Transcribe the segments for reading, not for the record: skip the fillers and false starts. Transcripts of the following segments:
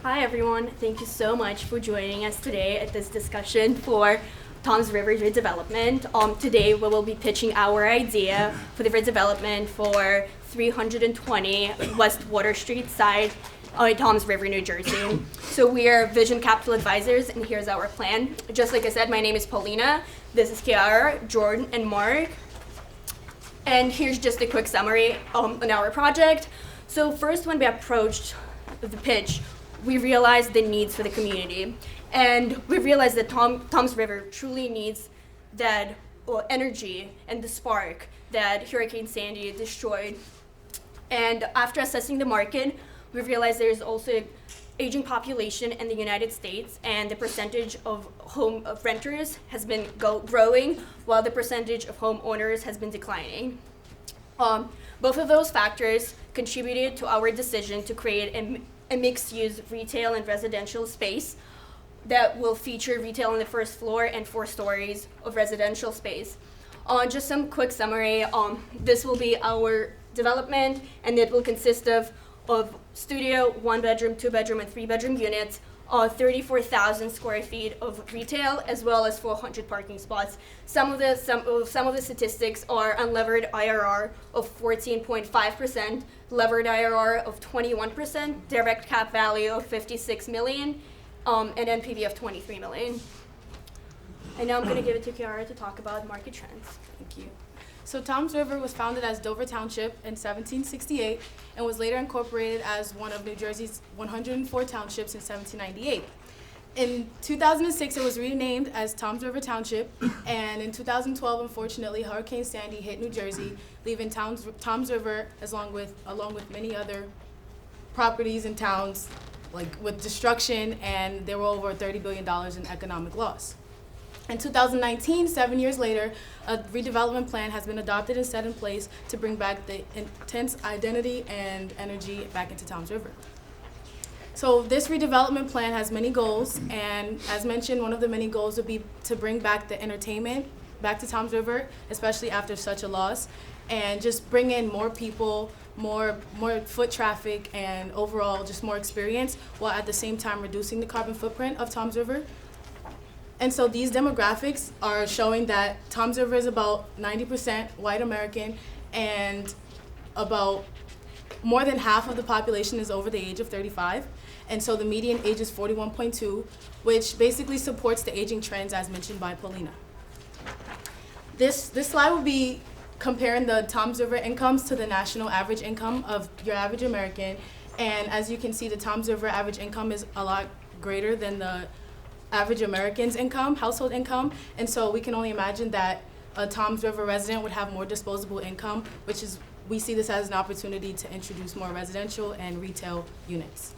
Hi everyone, thank you so much for joining us today at this discussion for Toms River redevelopment. Today we will be pitching our idea for the redevelopment for 320 West Water Street side Toms River, New Jersey. So we are Vision Capital Advisors, and here's our plan. Just like I said, my name is Paulina, this is Kiara, Jordan, and Mark. And here's just a quick summary on our project. So first, when we approached the pitch, we realized the needs for the community. And we realized that Toms River truly needs that energy and the spark that Hurricane Sandy destroyed. And after assessing the market, we realized there's also an aging population in the United States, and the percentage of renters has been growing, while the percentage of homeowners has been declining. Both of those factors contributed to our decision to create a mixed-use retail and residential space that will feature retail on the first floor and 4 stories of residential space. Just some quick summary, this will be our development, and it will consist of studio, 1-bedroom, 2-bedroom, and 3-bedroom units, 34,000 square feet of retail, as well as 400 parking spots. Some of the statistics are unlevered IRR of 14.5%, levered IRR of 21%, direct cap value of 56 million, and NPV of 23 million. And now I'm going to give it to Kiara to talk about market trends. Thank you. So Toms River was founded as Dover Township in 1768 and was later incorporated as one of New Jersey's 104 townships in 1798. In 2006, it was renamed as Toms River Township, and in 2012, unfortunately, Hurricane Sandy hit New Jersey, leaving Toms River along with many other properties and towns with destruction, and there were over $30 billion in economic loss. In 2019, 7 years later, a redevelopment plan has been adopted and set in place to bring back the intense identity and energy back into Toms River. So this redevelopment plan has many goals, and as mentioned, one of the many goals would be to bring back the entertainment back to Toms River, especially after such a loss, and just bring in more people, more foot traffic, and overall just more experience, while at the same time reducing the carbon footprint of Toms River. And so these demographics are showing that Toms River is about 90% white American, and about more than half of the population is over the age of 35. And so the median age is 41.2, which basically supports the aging trends as mentioned by Paulina. This slide will be comparing the Toms River incomes to the national average income of your average American. And as you can see, the Toms River average income is a lot greater than the average American's income, household income, and so we can only imagine that a Toms River resident would have more disposable income, we see this as an opportunity to introduce more residential and retail units.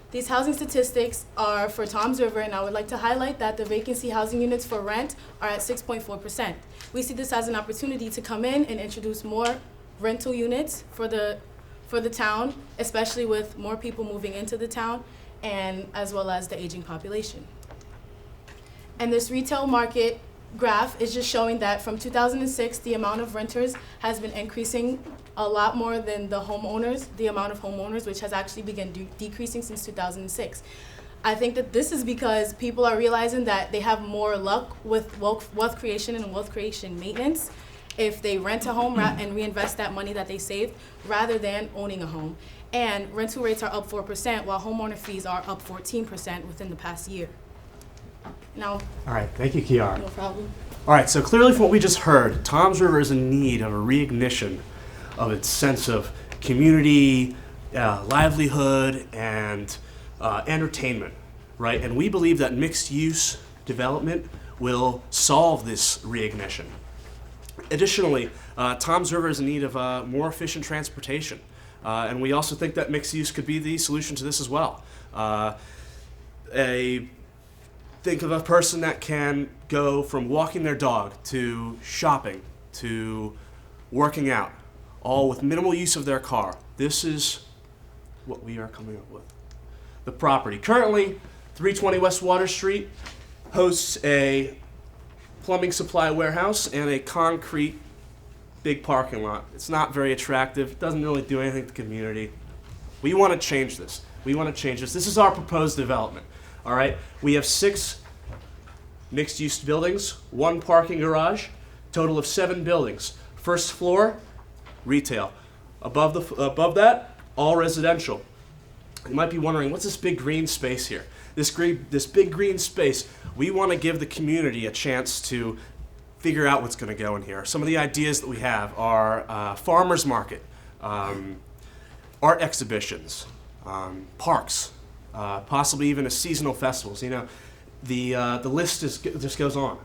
These housing statistics are for Toms River, and I would like to highlight that the vacancy housing units for rent are at 6.4%. We see this as an opportunity to come in and introduce more rental units for the town, especially with more people moving into the town, and as well as the aging population. And this retail market graph is just showing that from 2006, the amount of renters has been increasing a lot more than the amount of homeowners, which has actually begun decreasing since 2006. I think that this is because people are realizing that they have more luck with wealth creation and wealth creation maintenance if they rent a home and reinvest that money that they saved rather than owning a home. And rental rates are up 4%, while homeowner fees are up 14% within the past year. Now, all right, thank you, Kiara. No problem. All right, so clearly from what we just heard, Toms River is in need of a reignition of its sense of community, livelihood, and entertainment, right? And we believe that mixed-use development will solve this reignition. Additionally, Toms River is in need of more efficient transportation. And we also think that mixed use could be the solution to this as well. Think of a person that can go from walking their dog to shopping to working out, all with minimal use of their car. This is what we are coming up with. The property. Currently, 320 West Water Street hosts a plumbing supply warehouse and a concrete big parking lot. It's not very attractive. It doesn't really do anything to the community. We want to change this. This is our proposed development. All right. We have 6 mixed-use buildings, 1 parking garage, total of 7 buildings. First floor, retail. Above that, all residential. You might be wondering, what's this big green space here? This big green space, we want to give the community a chance to figure out what's going to go in here. Some of the ideas that we have are farmers market, art exhibitions, parks, possibly even a seasonal festivals. You know, the list just goes on.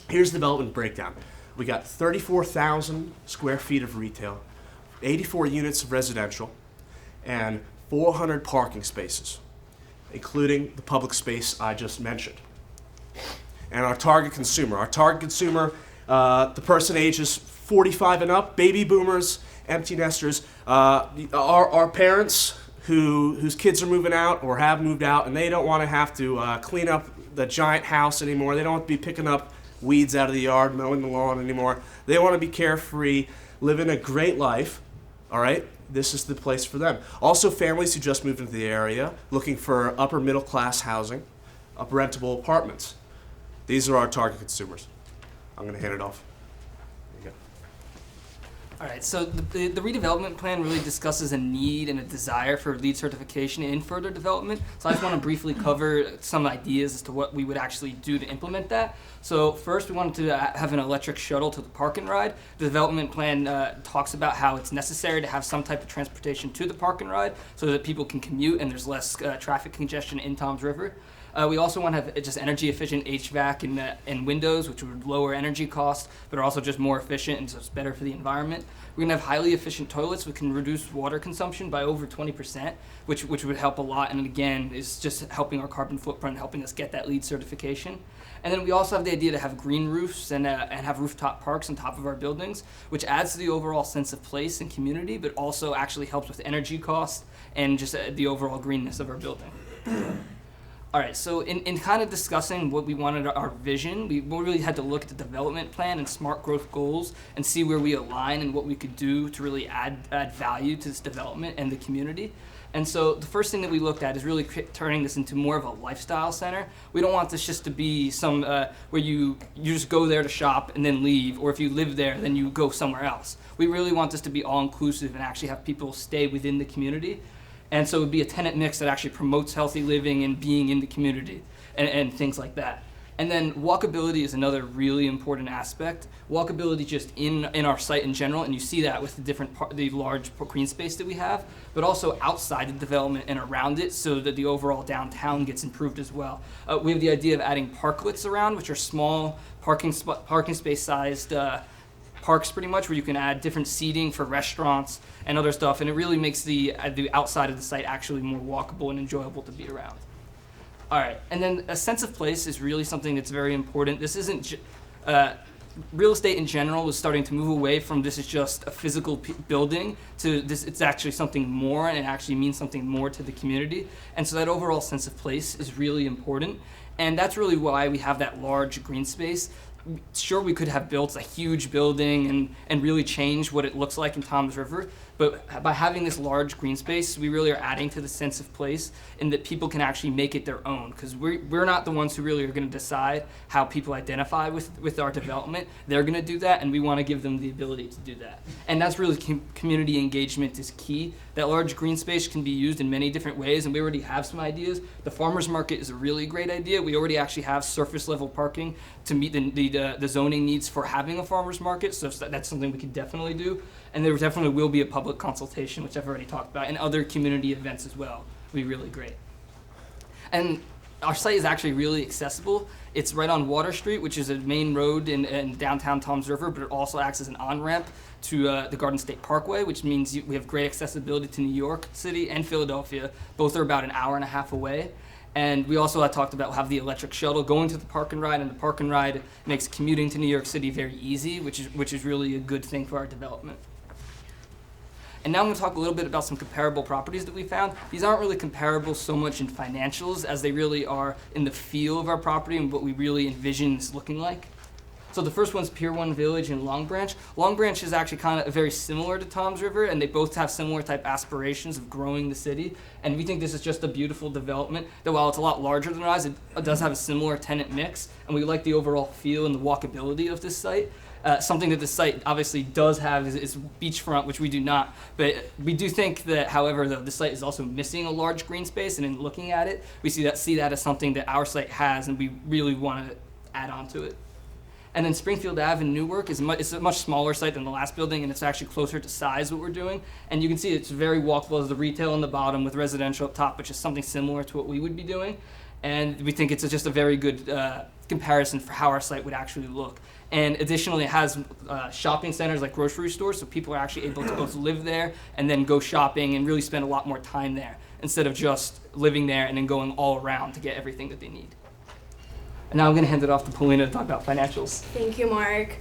Here's the development breakdown. We got 34,000 square feet of retail, 84 units of residential, and 400 parking spaces, including the public space I just mentioned. And our target consumer, the person ages 45 and up, baby boomers, empty nesters, our parents whose kids are moving out or have moved out, and they don't want to have to clean up the giant house anymore. They don't want to be picking up weeds out of the yard, mowing the lawn anymore. They want to be carefree, living a great life, all right? This is the place for them. Also, families who just moved into the area looking for upper middle class housing, rentable apartments. These are our target consumers. I'm going to hand it off. There you go. All right, so the redevelopment plan really discusses a need and a desire for LEED certification in further development. So I just want to briefly cover some ideas as to what we would actually do to implement that. So first, we wanted to have an electric shuttle to the park and ride. The development plan talks about how it's necessary to have some type of transportation to the park and ride so that people can commute and there's less traffic congestion in Toms River. We also want to have just energy efficient HVAC and windows, which would lower energy costs, but are also just more efficient and so it's better for the environment. We're going to have highly efficient toilets, which can reduce water consumption by over 20%, which would help a lot. And again, is just helping our carbon footprint, helping us get that LEED certification. And then we also have the idea to have green roofs and have rooftop parks on top of our buildings, which adds to the overall sense of place and community, but also actually helps with energy costs and just the overall greenness of our building. All right, so in kind of discussing what we wanted our vision, we really had to look at the development plan and smart growth goals and see where we align and what we could do to really add value to this development and the community. And so the first thing that we looked at is really turning this into more of a lifestyle center. We don't want this just to be some where you just go there to shop and then leave, or if you live there, then you go somewhere else. We really want this to be all-inclusive and actually have people stay within the community. And so it would be a tenant mix that actually promotes healthy living and being in the community and things like that. And then walkability is another really important aspect. Walkability just in our site in general, and you see that with the large green space that we have, but also outside the development and around it so that the overall downtown gets improved as well. We have the idea of adding parklets around, which are small parking space sized parks pretty much, where you can add different seating for restaurants and other stuff, and it really makes the outside of the site actually more walkable and enjoyable to be around. All right, and then a sense of place is really something that's very important. This isn't real estate in general is starting to move away from this is just a physical building to this. It's actually something more, and it actually means something more to the community. And so that overall sense of place is really important, and that's really why we have that large green space. Sure, we could have built a huge building and really change what it looks like in Toms River, but by having this large green space, we really are adding to the sense of place and that people can actually make it their own, because we're not the ones who really are going to decide how people identify with our development. They're going to do that, and we want to give them the ability to do that. And that's really community engagement is key. That large green space can be used in many different ways, and we already have some ideas. The farmers market is a really great idea. We already actually have surface level parking to meet the zoning needs for having a farmers market, so that's something we could definitely do. And there definitely will be a public consultation, which I've already talked about, and other community events as well. It'll be really great. And our site is actually really accessible. It's right on Water Street, which is a main road in downtown Toms River, but it also acts as an on-ramp to the Garden State Parkway, which means we have great accessibility to New York City and Philadelphia. Both are about an hour and a half away. And we also talked about have the electric shuttle going to the park and ride, and the park and ride makes commuting to New York City very easy, which is really a good thing for our development. And now I'm going to talk a little bit about some comparable properties that we found. These aren't really comparable so much in financials as they really are in the feel of our property and what we really envision this looking like. So the first one's Pier 1 Village in Long Branch. Long Branch is actually kind of very similar to Toms River, and they both have similar type aspirations of growing the city. And we think this is just a beautiful development that, while it's a lot larger than ours, it does have a similar tenant mix, and we like the overall feel and the walkability of this site. Something that this site obviously does have is beachfront, which we do not. But we do think that, however, though, the site is also missing a large green space, and in looking at it, we see that as something that our site has, and we really want to add on to it. And then Springfield Ave in Newark it's a much smaller site than the last building, and it's actually closer to size what we're doing. And you can see it's very walkable. There's the retail on the bottom with residential up top, which is something similar to what we would be doing. And we think it's just a very good comparison for how our site would actually look. And additionally, it has shopping centers like grocery stores, so people are actually able to both live there and then go shopping and really spend a lot more time there instead of just living there and then going all around to get everything that they need. And now I'm going to hand it off to Paulina to talk about financials. Thank you, Mark.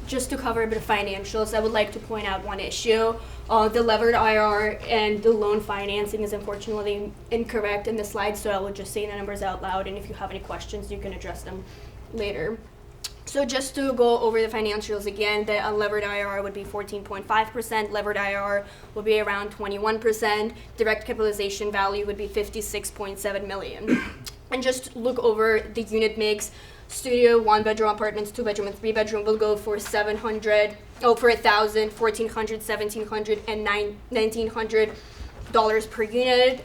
Just to cover a bit of financials, I would like to point out one issue. The levered IR and the loan financing is unfortunately incorrect in the slide, so I will just say the numbers out loud, and if you have any questions, you can address them later. So just to go over the financials again, the unlevered IR would be 14.5%, levered IR would be around 21%, direct capitalization value would be 56.7 million. And just look over the unit mix. Studio, 1-bedroom apartments, 2-bedroom and 3-bedroom will go for $1,000, $1,400, $1,700, and $1,900 per unit.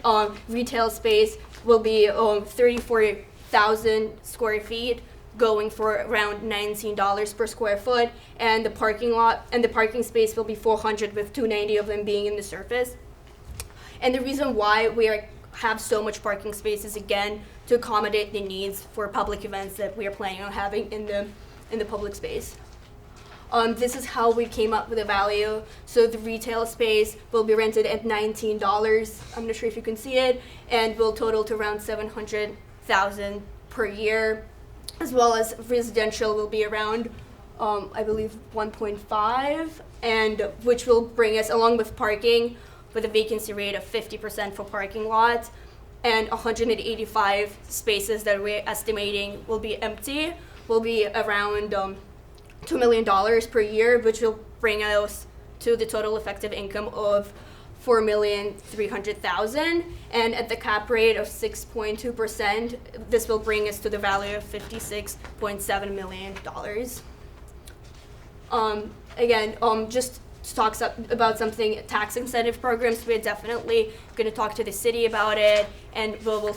Retail space will be 34,000 square feet, going for around $19 per square foot, and the parking space will be 400, with 290 of them being in the surface. And the reason why we have so much parking spaces, again, to accommodate the needs for public events that we are planning on having in the public space. This is how we came up with a value. So the retail space will be rented at $19. I'm not sure if you can see it, and will total to around $700,000 per year, as well as residential will be around, I believe, 1.5, and which will bring us, along with parking, with a vacancy rate of 50% for parking lots, and 185 spaces that we're estimating will be empty, will be around $2 million per year, which will bring us to the total effective income of $4,300,000, and at the cap rate of 6.2%, this will bring us to the value of $56.7 million. Just talks about something, tax incentive programs. We're definitely going to talk to the city about it, and we'll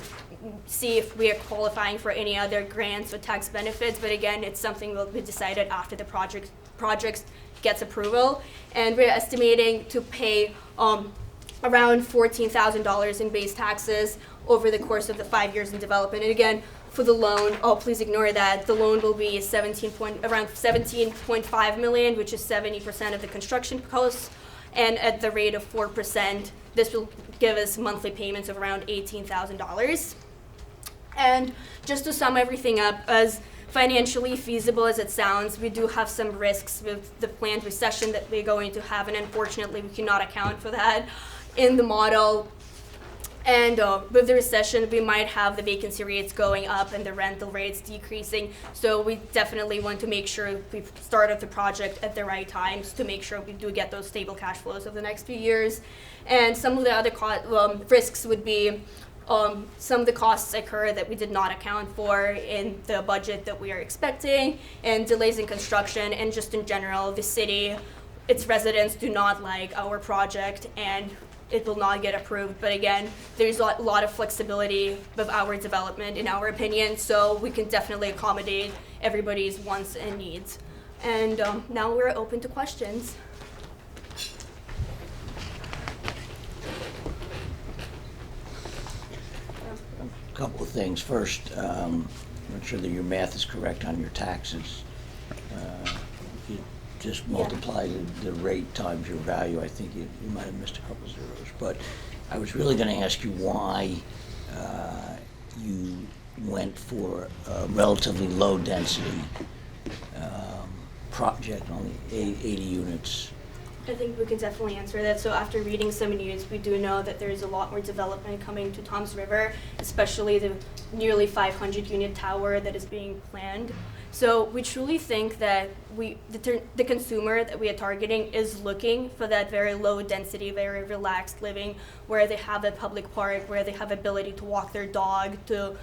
see if we are qualifying for any other grants or tax benefits. But again, it's something will be decided after the project gets approval. And we're estimating to pay around $14,000 in base taxes over the course of the 5 years in development. And again, for the loan, please ignore that. The loan will be around $17.5 million, which is 70% of the construction costs, and at the rate of 4%, this will give us monthly payments of around $18,000. And just to sum everything up, as financially feasible as it sounds, we do have some risks with the planned recession that we're going to have, and unfortunately, we cannot account for that in the model. And with the recession, we might have the vacancy rates going up and the rental rates decreasing. So we definitely want to make sure we start the project at the right times to make sure we do get those stable cash flows over the next few years. And some of the other risks would be some of the costs occur that we did not account for in the budget that we are expecting, and delays in construction, and just in general, the city, its residents do not like our project, and it will not get approved. But again, there's a lot of flexibility with our development, in our opinion, so we can definitely accommodate everybody's wants and needs. And now we're open to questions. A couple of things. First, I'm not sure that your math is correct on your taxes. If you just multiply the rate times your value, I think you might have missed a couple of zeros. But I was really going to ask you why you went for a relatively low density project, only 80 units, I think we can definitely answer that. So after reading some news, we do know that there's a lot more development coming to Toms River, especially the nearly 500 unit tower that is being planned. So we truly think that the consumer that we are targeting is looking for that very low density, very relaxed living, where they have a public park, where they have ability to walk their dog, to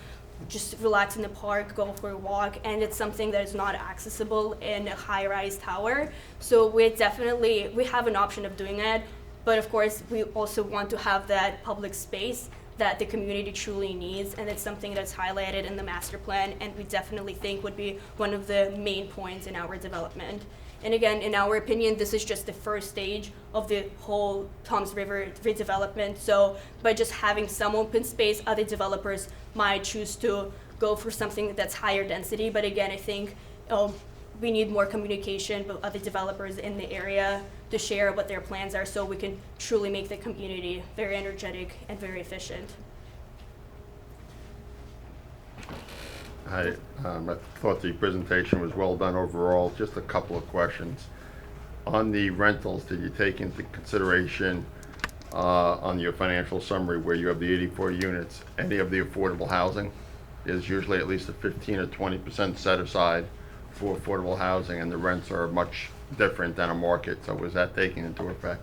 just relax in the park, go for a walk, and it's something that is not accessible in a high-rise tower. So we have an option of doing that, but of course we also want to have that public space that the community truly needs, and it's something that's highlighted in the master plan, and we definitely think would be one of the main points in our development. And again, in our opinion, this is just the first stage of the whole Toms River redevelopment. So by just having some open space, other developers might choose to go for something that's higher density. But again, I think we need more communication with other developers in the area to share what their plans are so we can truly make the community very energetic and very efficient. I thought the presentation was well done overall. Just a couple of questions. On the rentals, did you take into consideration on your financial summary where you have the 84 units, any of the affordable housing? There's usually at least a 15 or 20% set aside for affordable housing, and the rents are much different than a market. So was that taken into effect?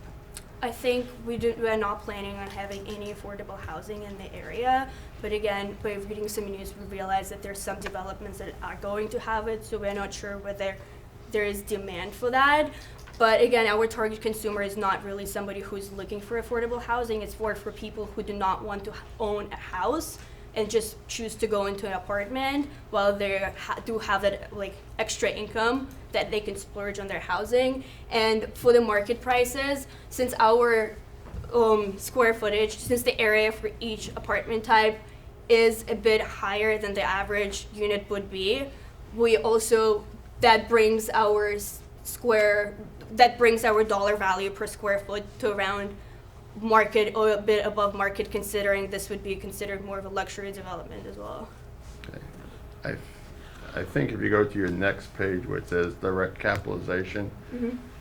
I think we're not planning on having any affordable housing in the area, but again, by reading some news, we realize that there's some developments that are going to have it, so we're not sure whether there is demand for that. But again, our target consumer is not really somebody who's looking for affordable housing. It's for people who do not want to own a house and just choose to go into an apartment while they do have that extra income that they can splurge on their housing. And for the market prices, since our square footage, since the area for each apartment type is a bit higher than the average unit would be, that brings our dollar value per square foot to around market or a bit above market, considering this would be considered more of a luxury development as well. Okay. I think if you go to your next page where it says direct capitalization,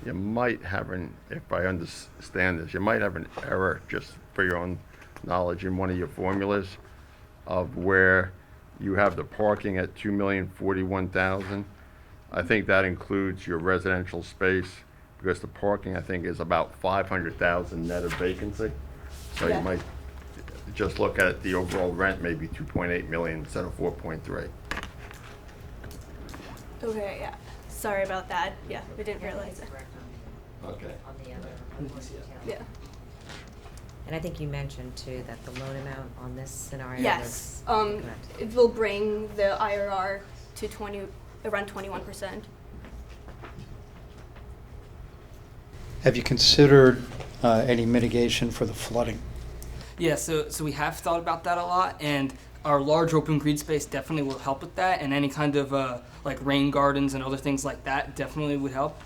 you might have if I understand this, you might have an error, just for your own knowledge, in one of your formulas of where you have the parking at $2,041,000. I think that includes your residential space, because the parking, I think, is about $500,000 net of vacancy. So Yeah. you might just look at the overall rent, maybe 2.8 million instead of 4.3. Okay, yeah. Sorry about that. Yeah, we didn't realize it. Okay. On the other detail. Yeah. And I think you mentioned too that the loan amount on this scenario Yes. was correct. It will bring the IRR to around 21%. Have you considered any mitigation for the flooding? Yeah, so we have thought about that a lot, and our large open green space definitely will help with that, and any kind of rain gardens and other things like that definitely would help.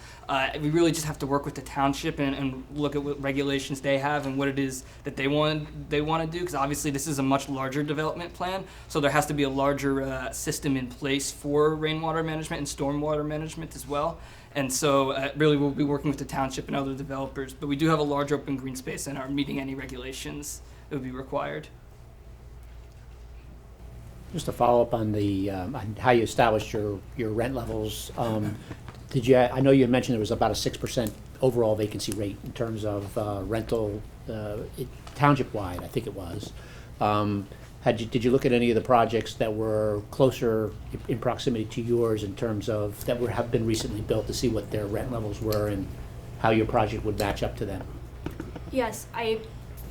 We really just have to work with the township and look at what regulations they have and what it is that they want to do, because obviously this is a much larger development plan, so there has to be a larger system in place for rainwater management and stormwater management as well. And so really we'll be working with the township and other developers, but we do have a large open green space and are meeting any regulations that would be required. Just to follow up on on how you established your rent levels, I know you had mentioned there was about a 6% overall vacancy rate in terms of rental township-wide, I think it was. Did you look at any of the projects that were closer in proximity to yours in terms of have been recently built to see what their rent levels were and how your project would match up to them? Yes, I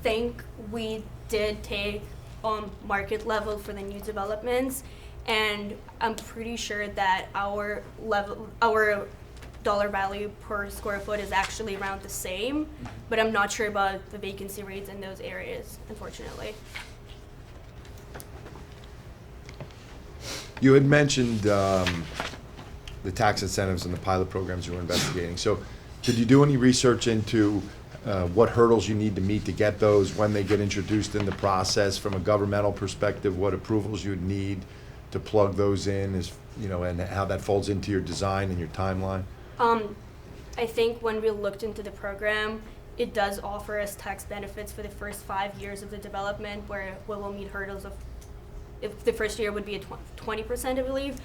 think we did take market level for the new developments, and I'm pretty sure that our dollar value per square foot is actually around the same, but I'm not sure about the vacancy rates in those areas, unfortunately. You had mentioned the tax incentives and the pilot programs you were investigating. So did you do any research into what hurdles you need to meet to get those, when they get introduced in the process from a governmental perspective, what approvals you would need to plug those in, and how that folds into your design and your timeline? I think when we looked into the program, it does offer us tax benefits for the first 5 years of the development, where we will meet hurdles of, if the first year would be a 20%, I believe.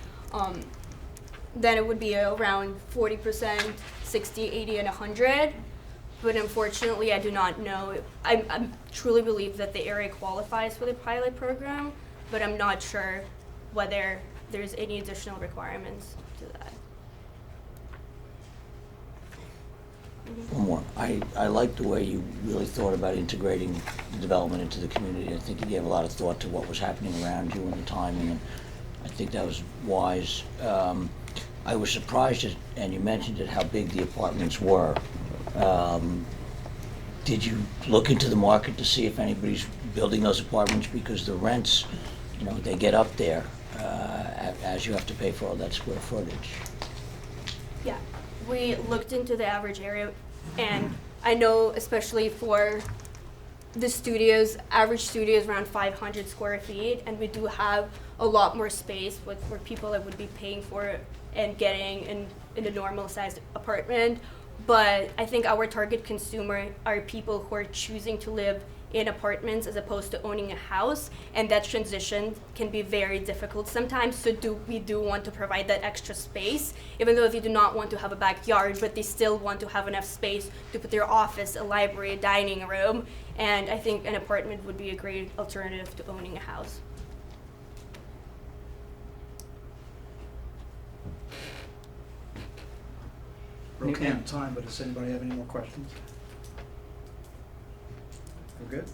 Then it would be around 40%, 60, 80, and 100. But unfortunately, I do not know. I truly believe that the area qualifies for the pilot program, but I'm not sure whether there's any additional requirements to that. One more. I like the way you really thought about integrating the development into the community. I think you gave a lot of thought to what was happening around you and the timing, and I think that was wise. I was surprised, and you mentioned it, how big the apartments were. Did you look into the market to see if anybody's building those apartments? Because the rents, they get up there as you have to pay for all that square footage. Yeah, we looked into the average area, and I know especially for the studios, average studio is around 500 square feet, and we do have a lot more space for people that would be paying for and getting in a normal sized apartment. But I think our target consumer are people who are choosing to live in apartments as opposed to owning a house, and that transition can be very difficult sometimes. So we do want to provide that extra space, even though they do not want to have a backyard, but they still want to have enough space to put their office, a library, a dining room, and I think an apartment would be a great alternative to owning a house. We're okay on time, but does anybody have any more questions? We're good?